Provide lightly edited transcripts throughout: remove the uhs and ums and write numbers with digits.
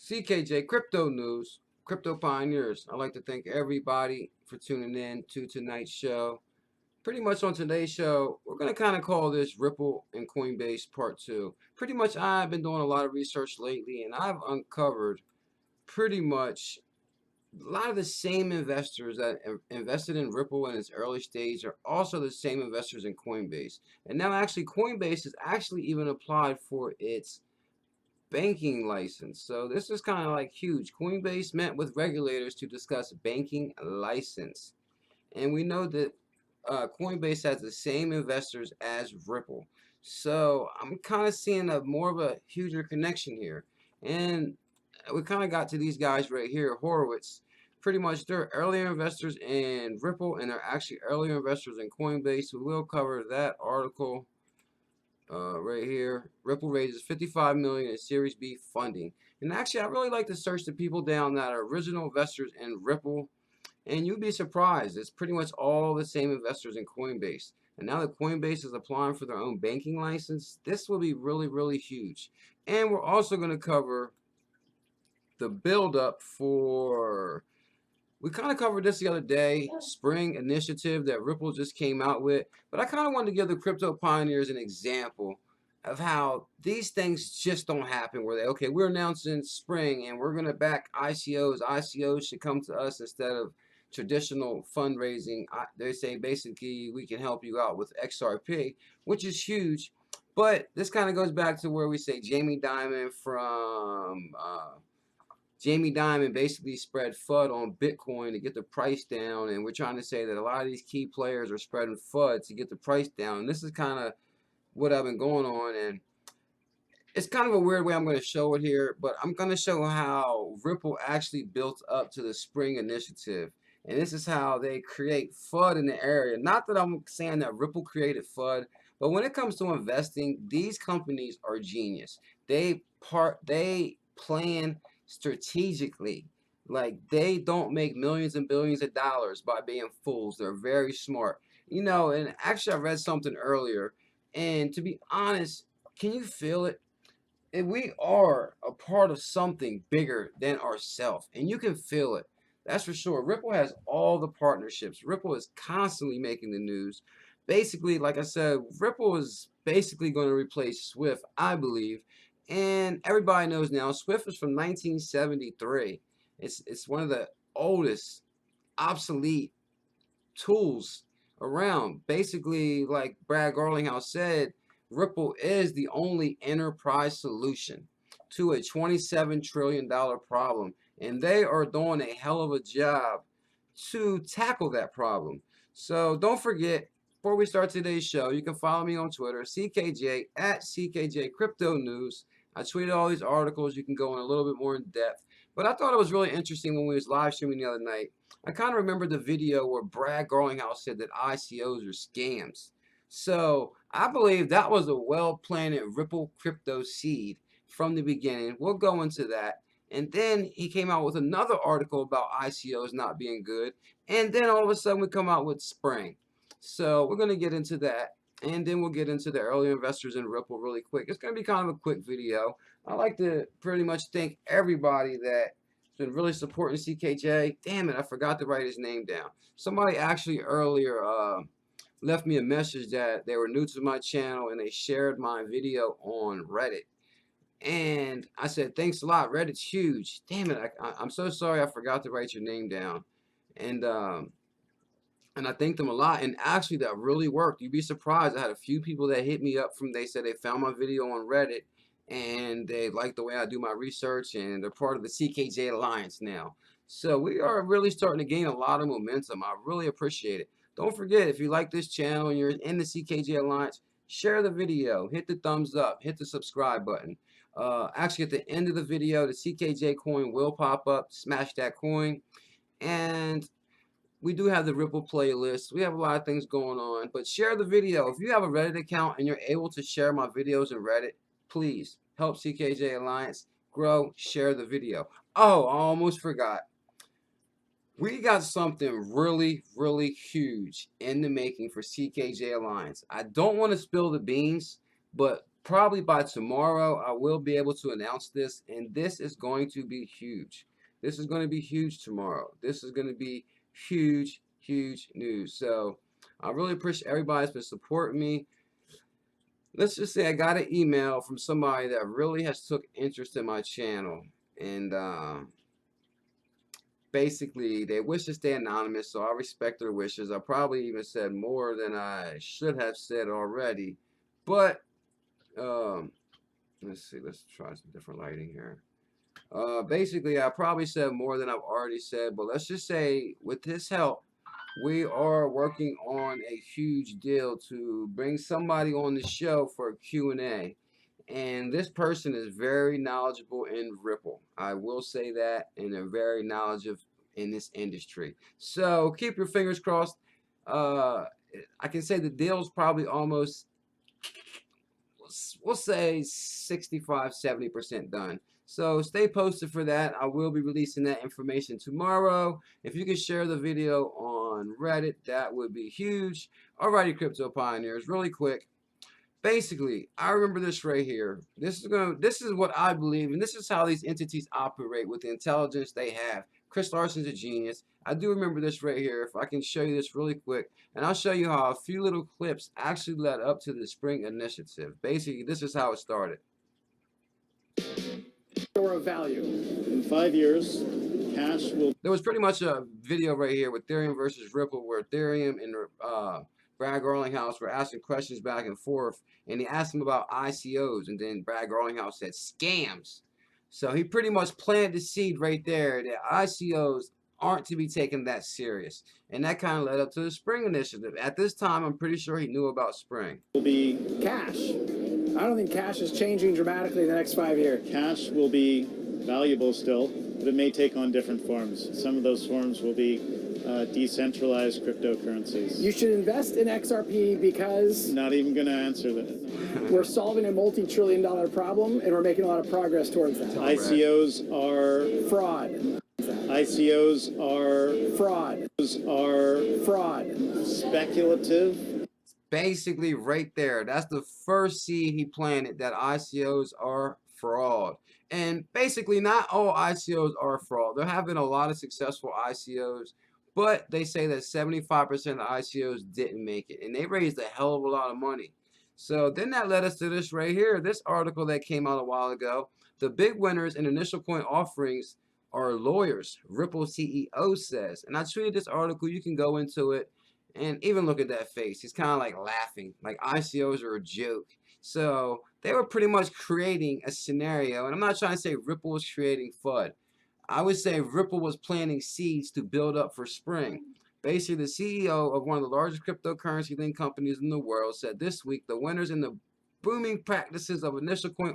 CKJ Crypto News, Crypto Pioneers. I'd like to thank everybody for tuning in to tonight's show. Pretty much on today's show, we're going to kind of call this Ripple and Coinbase Part 2. Pretty much, I've been doing a lot of research lately, and I've uncovered pretty much a lot of the same investors that invested in Ripple in its early stage are also the same investors in Coinbase. And now actually Coinbase has actually even applied for its banking license. So this is kind of like huge. Coinbase met with regulators to discuss banking license. And we know that Coinbase has the same investors as Ripple. So I'm kind of seeing a more of a huger connection here. And we kind of got to these guys right here, Horowitz. Pretty much they're earlier investors in Ripple and they're actually earlier investors in Coinbase. We will cover that article right here. Ripple raises 55 million in Series B funding. And actually, I really like to search the people down that are original investors in Ripple, and you'd be surprised. It's pretty much all the same investors in Coinbase. And now that Coinbase is applying for their own banking license, this will be really, really huge. And we're also going to cover the buildup for, we kind of covered this the other day, Spring Initiative that Ripple just came out with. But I kind of wanted to give the crypto pioneers an example of how these things just don't happen where they, okay, we're announcing Spring and we're going to back ICOs. ICOs should come to us instead of traditional fundraising. They say basically we can help you out with XRP, which is huge. But this kind of goes back to where we say Jamie Dimon basically spread FUD on Bitcoin to get the price down, and we're trying to say that a lot of these key players are spreading FUD to get the price down. And this is kind of what I've been going on, and it's kind of a weird way I'm going to show it here, but I'm going to show how Ripple actually built up to the Spring Initiative. And this is how they create FUD in the area. Not that I'm saying that Ripple created FUD, but when it comes to investing, these companies are genius. They plan strategically. Like, they don't make millions and billions of dollars by being fools. They're very smart. You know, and actually I read something earlier, and to be honest, can you feel it? And we are a part of something bigger than ourselves, and you can feel it. That's for sure. Ripple has all the partnerships. Ripple is constantly making the news. Basically, like I said, Ripple is basically going to replace Swift, I believe. And everybody knows now Swift is from 1973. It's one of the oldest obsolete tools around. Basically, like Brad Garlinghouse said, Ripple is the only enterprise solution to a $27 trillion problem. And they are doing a hell of a job to tackle that problem. So don't forget, before we start today's show, you can follow me on Twitter, CKJ at CKJ Crypto News. I tweeted all these articles. You can go in a little bit more in depth. But I thought it was really interesting when we was live streaming the other night. I kind of remember the video where Brad Garlinghouse said that ICOs are scams. So I believe that was a well-planted Ripple crypto seed from the beginning. We'll go into that. And then he came out with another article about ICOs not being good. And then all of a sudden we come out with Spring. So we're going to get into that. And then we'll get into the early investors in Ripple really quick. It's going to be kind of a quick video. I like to pretty much thank everybody that's been really supporting CKJ. Damn it, I forgot to write his name down. Somebody actually earlier left me a message that they were new to my channel and they shared my video on Reddit. And I said, thanks a lot. Reddit's huge. Damn it, I'm so sorry I forgot to write your name down. And I thanked them a lot. And actually, that really worked. You'd be surprised. I had a few people that hit me up they said they found my video on Reddit and they like the way I do my research, and they're part of the CKJ Alliance now. So we are really starting to gain a lot of momentum. I really appreciate it. Don't forget, if you like this channel and you're in the CKJ Alliance, share the video, hit the thumbs up, hit the subscribe button. Actually, at the end of the video, the CKJ coin will pop up. Smash that coin. And we do have the Ripple playlist. We have a lot of things going on, but share the video. If you have a Reddit account and you're able to share my videos in Reddit, please help CKJ Alliance grow. Share the video. Oh, I almost forgot. We got something really, really huge in the making for CKJ Alliance. I don't want to spill the beans, but probably by tomorrow, I will be able to announce this, and this is going to be huge. This is going to be huge tomorrow. This is going to be huge, huge news. So I really appreciate everybody that's been supporting me. Let's just say I got an email from somebody that really has took interest in my channel, and basically they wish to stay anonymous, so I respect their wishes. I probably even said more than I should have said already, but let's see, let's try some different lighting here. Basically I probably said more than I've already said, but let's just say with his help, we are working on a huge deal to bring somebody on the show for a Q&A. And this person is very knowledgeable in Ripple. I will say that, and they're very knowledgeable in this industry. So keep your fingers crossed. I can say the deal's probably almost, we'll say 65–70% done. So stay posted for that. I will be releasing that information tomorrow. If you can share the video on Reddit, that would be huge. Alrighty, crypto pioneers, really quick. Basically, I remember this right here. This is what I believe, and this is how these entities operate with the intelligence they have. Chris Larson's a genius. I do remember this right here. If I can show you this really quick, and I'll show you how a few little clips actually led up to the Spring Initiative. Basically, this is how it started. Store of value. In 5 years, cash will... There was pretty much a video right here with Ethereum versus Ripple, where Ethereum and Brad Garlinghouse were asking questions back and forth, and he asked him about ICOs, and then Brad Garlinghouse said scams. So he pretty much planted the seed right there that ICOs aren't to be taken that serious, and that kind of led up to the Spring Initiative. At this time, I'm pretty sure he knew about Spring. Will be cash. I don't think cash is changing dramatically in the next 5 years. Cash will be valuable still, but it may take on different forms. Some of those forms will be decentralized cryptocurrencies. You should invest in XRP because... Not even going to answer that. We're solving a multi-trillion-dollar problem, and we're making a lot of progress towards that. ICOs are... fraud. ICOs are... fraud. Are... fraud. Speculative. Basically, right there, that's the first seed he planted, that ICOs are fraud. And basically, not all ICOs are fraud. There have been a lot of successful ICOs, but they say that 75% of ICOs didn't make it, and they raised a hell of a lot of money. So then that led us to this right here, this article that came out a while ago. The big winners in initial coin offerings are lawyers, Ripple CEO says. And I tweeted this article. You can go into it and even look at that face. He's kind of like laughing, like ICOs are a joke. So they were pretty much creating a scenario, and I'm not trying to say Ripple was creating FUD. I would say Ripple was planting seeds to build up for Spring. Basically, the CEO of one of the largest cryptocurrency linked companies in the world said this week the winners in the booming practices of initial coin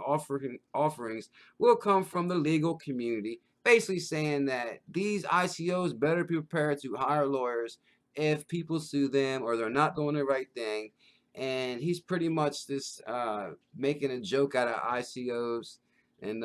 offerings will come from the legal community. Basically saying that these ICOs better be prepared to hire lawyers if people sue them or they're not doing the right thing. And he's pretty much just making a joke out of ICOs. And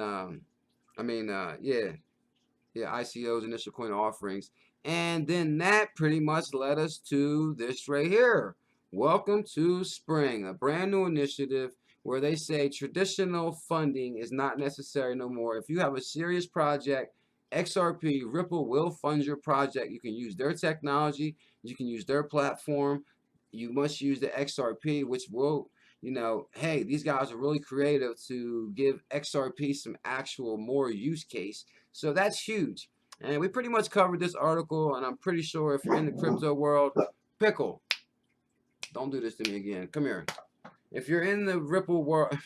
ICOs, initial coin offerings. And then that pretty much led us to this right here. Welcome to Spring, a brand new initiative where they say traditional funding is not necessary no more. If you have a serious project, XRP, Ripple will fund your project. You can use their technology. You can use their platform. You must use the XRP, which will, hey, these guys are really creative to give XRP some actual more use case. So that's huge. And we pretty much covered this article, and I'm pretty sure if you're in the crypto world, Pickle, don't do this to me again. Come here. If you're in the Ripple world,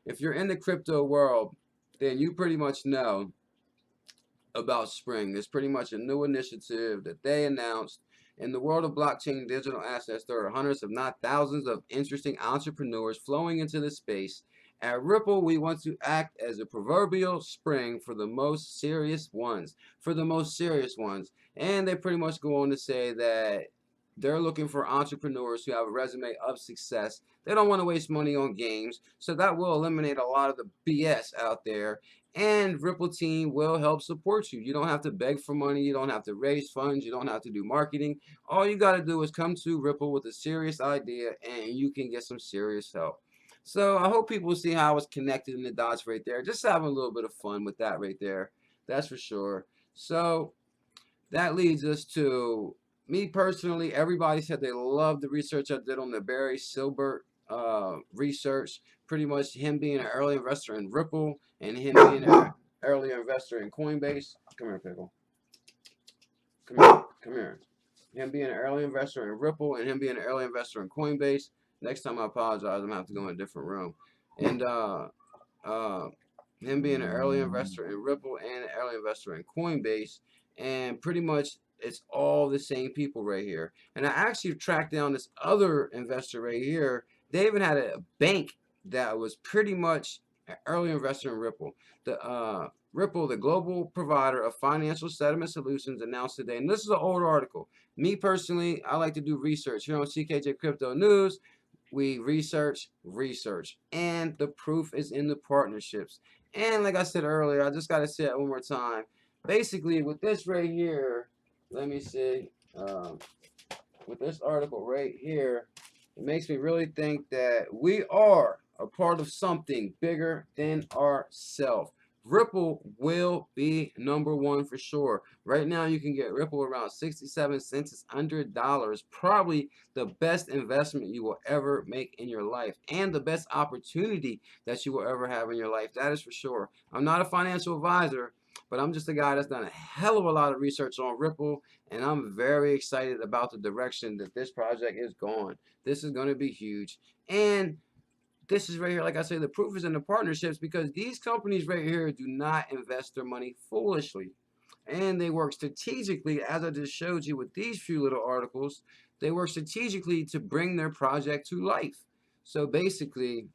if you're in the crypto world, then you pretty much know about Spring. It's pretty much a new initiative that they announced. In the world of blockchain digital assets, there are hundreds, if not thousands, of interesting entrepreneurs flowing into the space. At Ripple, we want to act as a proverbial spring for the most serious ones. And they pretty much go on to say that they're looking for entrepreneurs who have a resume of success. They don't want to waste money on games, so that will eliminate a lot of the BS out there. And Ripple team will help support you. You don't have to beg for money. You don't have to raise funds. You don't have to do marketing. All you got to do is come to Ripple with a serious idea, and you can get some serious help. So I hope people see how it's connected in the dots right there. Just having a little bit of fun with that right there. That's for sure. So that leads us to me personally. Everybody said they loved the research I did on the Barry Silbert research. Pretty much him being an early investor in Ripple and him being an early investor in Coinbase. Come here, Pickle. Come here. Come here. Him being an early investor in Ripple and him being an early investor in Coinbase. Next time I apologize, I'm gonna have to go in a different room. And uh, him being an early investor in Ripple and an early investor in Coinbase, and pretty much it's all the same people right here. And I actually tracked down this other investor right here. They even had a bank that was pretty much an early investor in Ripple. The Ripple, the global provider of financial settlement solutions, announced today, and this is an old article. Me personally, I like to do research here on CKJ Crypto News. We research, and the proof is in the partnerships. And like I said earlier, I just got to say it one more time. Basically, with this right here, let me see, with this article right here, it makes me really think that we are a part of something bigger than ourselves. Ripple will be #1 for sure. Right now, you can get Ripple around 67 cents. It's $100. Probably the best investment you will ever make in your life and the best opportunity that you will ever have in your life. That is for sure. I'm not a financial advisor, but I'm just a guy that's done a hell of a lot of research on Ripple, and I'm very excited about the direction that this project is going. This is going to be huge. And this is right here, like I say, the proof is in the partnerships, because these companies right here do not invest their money foolishly. And they work strategically, as I just showed you with these few little articles. They work strategically to bring their project to life. So basically,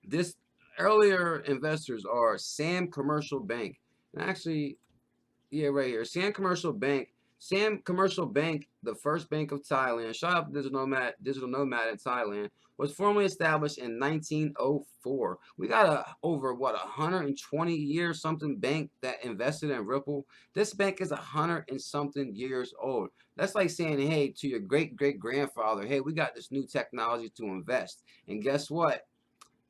this earlier investors are Sam Commercial Bank. And actually, yeah, right here. Sam Commercial Bank. Sam Commercial Bank, the first bank of Thailand. Shout out to Digital Nomad in Thailand. Was formally established in 1904. We got over what 120 years something bank that invested in Ripple. This bank is 100 and something years old. That's like saying, hey, to your great grandfather, hey, we got this new technology to invest. And guess what?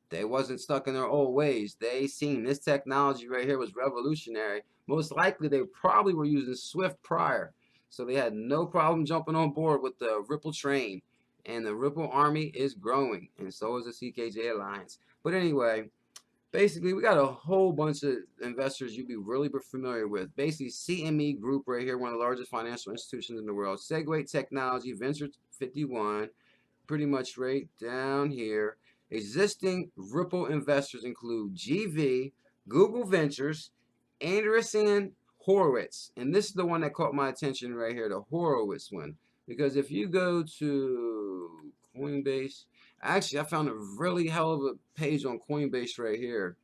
They wasn't stuck in their old ways. They seen this technology right here was revolutionary. Most likely they probably were using Swift prior. So they had no problem jumping on board with the Ripple train. And the Ripple army is growing. And so is the CKJ Alliance. But anyway, basically we got a whole bunch of investors you'd be really familiar with. Basically CME Group right here, one of the largest financial institutions in the world. Segway Technology, Venture 51, pretty much right down here. Existing Ripple investors include GV, Google Ventures, Andreessen Horowitz. And this is the one that caught my attention right here, the Horowitz one. Because if you go to Coinbase, actually I found a really hell of a page on Coinbase right here.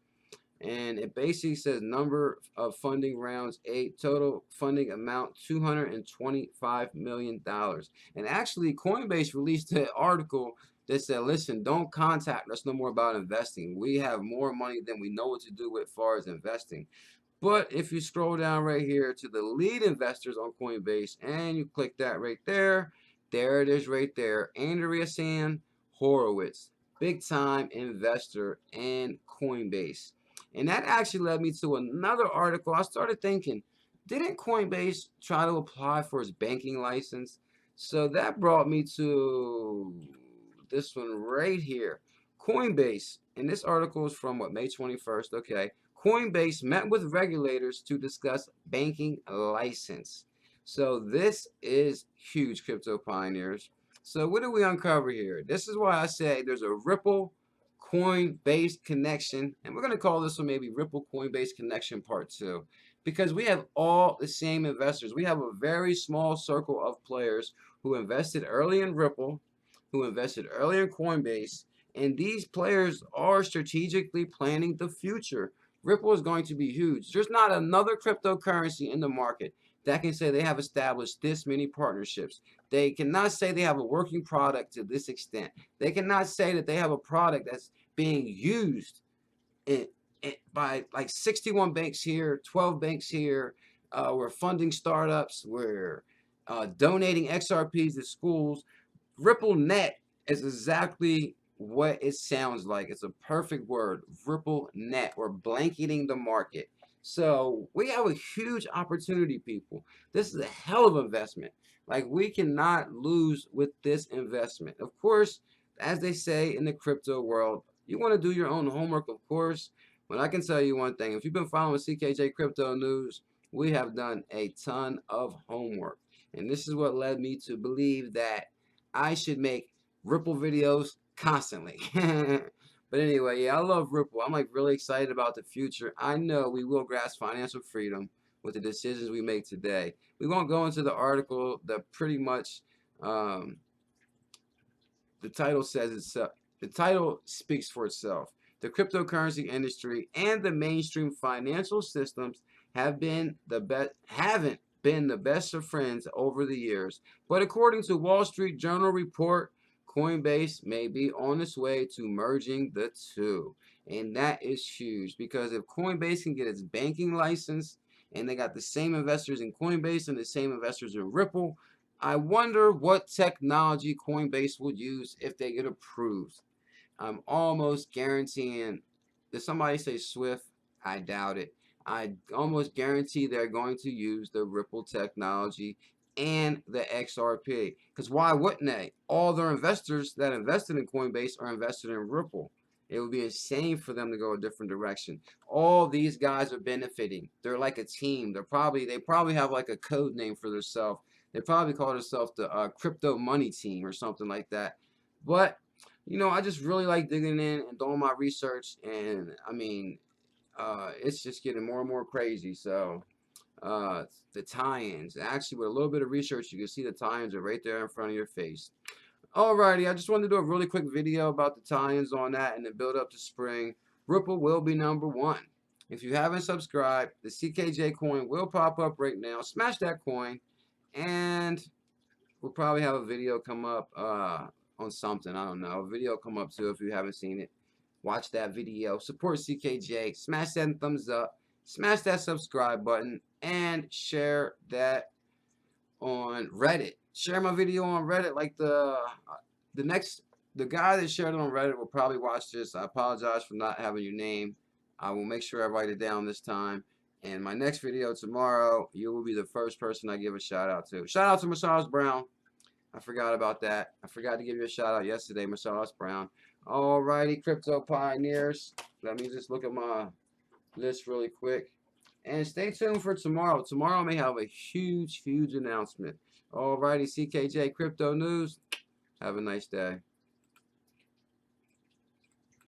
And it basically says number of funding rounds 8, total funding amount $225 million. And actually Coinbase released an article that said, listen, don't contact us no more about investing. We have more money than we know what to do with as far as investing. But if you scroll down right here to the lead investors on Coinbase and you click that right there, there it is right there. Andreessen Horowitz, big time investor in Coinbase. And that actually led me to another article. I started thinking, didn't Coinbase try to apply for its banking license? So that brought me to this one right here. Coinbase, and this article is from what, May 21st, okay. Coinbase met with regulators to discuss banking license. So this is huge, crypto pioneers. So what do we uncover here? This is why I say there's a Ripple Coinbase connection, and we're going to call this one maybe Ripple Coinbase connection part 2, because we have all the same investors. We have a very small circle of players who invested early in Ripple, who invested early in Coinbase, and these players are strategically planning the future. Ripple is going to be huge. There's not another cryptocurrency in the market that can say they have established this many partnerships. They cannot say they have a working product to this extent. They cannot say that they have a product that's being used by like 61 banks here, 12 banks here. We're funding startups. We're donating XRPs to schools. RippleNet is exactly what it sounds like. It's a perfect word, Ripple net, or blanketing the market. So we have a huge opportunity, people. This is a hell of an investment. Like, we cannot lose with this investment. Of course, as they say in the crypto world, you want to do your own homework, of course. But I can tell you one thing. If you've been following CKJ Crypto News, we have done a ton of homework. And this is what led me to believe that I should make Ripple videos constantly. But anyway, yeah, I love Ripple. I'm like really excited about the future. I know we will grasp financial freedom with the decisions we make today. We won't go into the article that pretty much the title says itself. The title speaks for itself. The cryptocurrency industry and the mainstream financial systems haven't been the best of friends over the years. But according to Wall Street Journal report, Coinbase may be on its way to merging the two. And that is huge, because if Coinbase can get its banking license and they got the same investors in Coinbase and the same investors in Ripple, I wonder what technology Coinbase would use if they get approved. I'm almost guaranteeing. Did somebody say Swift? I doubt it. I almost guarantee they're going to use the Ripple technology and the XRP. Because why wouldn't they? All their investors that invested in Coinbase are invested in Ripple. It would be insane for them to go a different direction. All these guys are benefiting. They're like a team. They probably have like a code name for themselves. They probably call themselves the crypto money team or something like that. But I just really like digging in and doing my research, and I mean, it's just getting more and more crazy. So, the tie-ins, actually, with a little bit of research, you can see the tie-ins are right there in front of your face. Alrighty, I just wanted to do a really quick video about the tie-ins on that and the build up to spring. Ripple will be #1. If you haven't subscribed, the CKJ coin will pop up right now. Smash that coin, and we'll probably have a video come up on something. I don't know. A video come up too if you haven't seen it. Watch that video. Support CKJ. Smash that thumbs up. Smash that subscribe button. And share that on Reddit. Share my video on Reddit. Like the guy that shared it on Reddit will probably watch this. I apologize for not having your name. I will make sure I write it down this time. And my next video tomorrow, you will be the first person I give a shout out to. Shout out to Massage Brown. I forgot about that. I forgot to give you a shout out yesterday, Massage Brown. Alrighty, crypto pioneers. Let me just look at my list really quick. And stay tuned for tomorrow. Tomorrow may have a huge, huge announcement. Alrighty, CKJ Crypto News. Have a nice day.